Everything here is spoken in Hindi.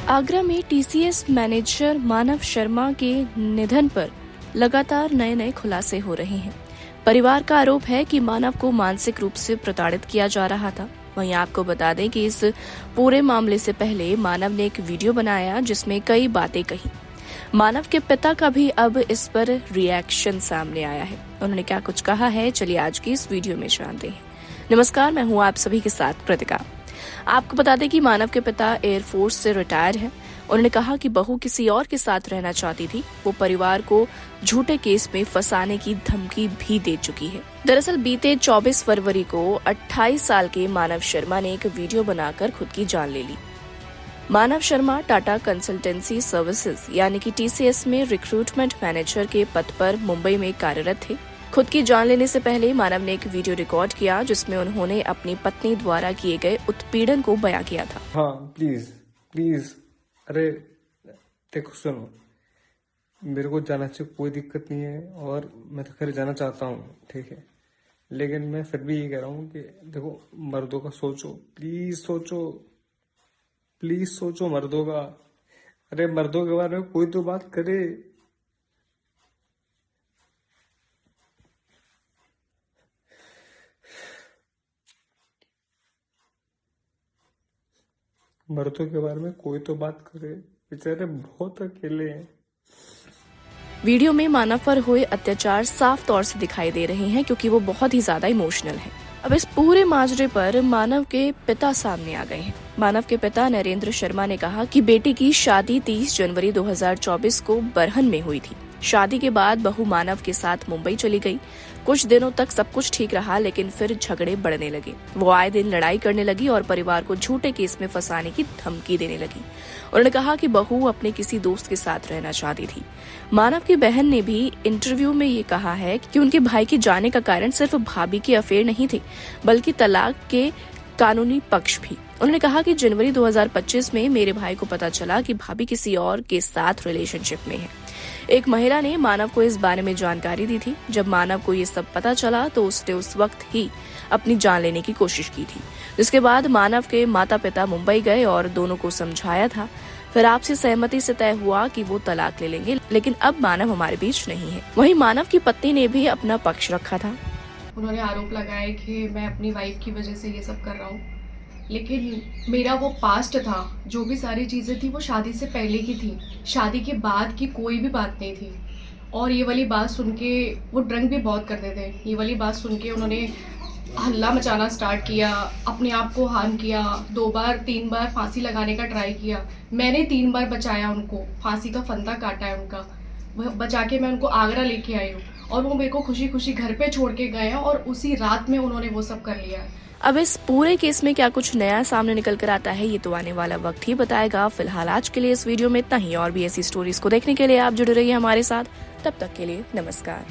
आगरा में टीसीएस मैनेजर मानव शर्मा के निधन पर लगातार नए नए खुलासे हो रहे हैं। परिवार का आरोप है कि मानव को मानसिक रूप से प्रताड़ित किया जा रहा था। वहीं आपको बता दें कि इस पूरे मामले से पहले मानव ने एक वीडियो बनाया जिसमें कई बातें कही। मानव के पिता का भी अब इस पर रिएक्शन सामने आया है। उन्होंने क्या कुछ कहा है, चलिए आज की इस वीडियो में जानते हैं। नमस्कार, मैं हूं आप सभी के साथ कृतिका। आपको बता दें कि मानव के पिता एयरफोर्स से रिटायर हैं। उन्होंने कहा कि बहू किसी और के साथ रहना चाहती थी। वो परिवार को झूठे केस में फंसाने की धमकी भी दे चुकी है। दरअसल बीते 24 फरवरी को 28 साल के मानव शर्मा ने एक वीडियो बनाकर खुद की जान ले ली। मानव शर्मा टाटा कंसल्टेंसी सर्विसेज यानी कि टीसीएस में रिक्रूटमेंट मैनेजर के पद पर मुंबई में कार्यरत थे। खुद की जान लेने से पहले मानव ने एक वीडियो रिकॉर्ड किया जिसमें उन्होंने अपनी पत्नी द्वारा किए गए उत्पीड़न को बयां किया था। हाँ प्लीज अरे देखो सुनो, मेरे को जाना से कोई दिक्कत नहीं है और मैं तो खैर जाना चाहता हूँ, ठीक है, लेकिन मैं फिर भी ये कह रहा हूँ कि देखो मर्दों का सोचो, प्लीज सोचो मर्दों का। अरे मर्दों के बारे में कोई तो बात करे। मर्दों के बारे में कोई तो बात करे, बेचारे बहुत अकेले हैं। वीडियो में मानव पर हुए अत्याचार साफ तौर से दिखाई दे रहे हैं क्योंकि वो बहुत ही ज्यादा इमोशनल है। अब इस पूरे माजरे पर मानव के पिता सामने आ गए हैं। मानव के पिता नरेंद्र शर्मा ने कहा कि बेटी की शादी 30 जनवरी 2024 को बरहन में हुई थी। शादी के बाद बहू मानव के साथ मुंबई चली गई। कुछ दिनों तक सब कुछ ठीक रहा, लेकिन फिर झगड़े बढ़ने लगे। वो आए दिन लड़ाई करने लगी और परिवार को झूठे केस में फंसाने की धमकी देने लगी। उन्होंने कहा कि बहू अपने किसी दोस्त के साथ रहना चाहती थी। मानव की बहन ने भी इंटरव्यू में ये कहा है कि उनके भाई के जाने का कारण सिर्फ भाभी के अफेयर नहीं थे, बल्कि तलाक के कानूनी पक्ष भी। उन्होंने कहा कि जनवरी 2025 में मेरे भाई को पता चला कि भाभी किसी और के साथ रिलेशनशिप में है। एक महिला ने मानव को इस बारे में जानकारी दी थी। जब मानव को ये सब पता चला तो उसने उस वक्त ही अपनी जान लेने की कोशिश की थी, जिसके बाद मानव के माता पिता मुंबई गए और दोनों को समझाया था। फिर आपसी सहमति से तय हुआ कि वो तलाक ले लेंगे, लेकिन अब मानव हमारे बीच नहीं है। वहीं मानव की पत्नी ने भी अपना पक्ष रखा था। उन्होंने आरोप लगाया कि मैं अपनी वाइफ की वजह से ये सब कर रहा हूँ, लेकिन मेरा वो पास्ट था, जो भी सारी चीज़ें थी वो शादी से पहले की थी। शादी के बाद की कोई भी बात नहीं थी। और ये वाली बात सुन के वो ड्रंक भी बहुत करते थे। ये वाली बात सुन के उन्होंने हल्ला मचाना स्टार्ट किया, अपने आप को हार्म किया। 2 बार 3 बार फांसी लगाने का ट्राई किया। मैंने 3 बार बचाया उनको, फांसी का फंदा काटा है उनका। वह बचा के मैं उनको आगरा लेके आई हूँ और वो मेरे को खुशी खुशी घर पे छोड़ के गए हैं और उसी रात में उन्होंने वो सब कर लिया है। अब इस पूरे केस में क्या कुछ नया सामने निकल कर आता है, ये तो आने वाला वक्त ही बताएगा। फिलहाल आज के लिए इस वीडियो में इतना ही। और भी ऐसी स्टोरीज को देखने के लिए आप जुड़े रहिए हमारे साथ। तब तक के लिए नमस्कार।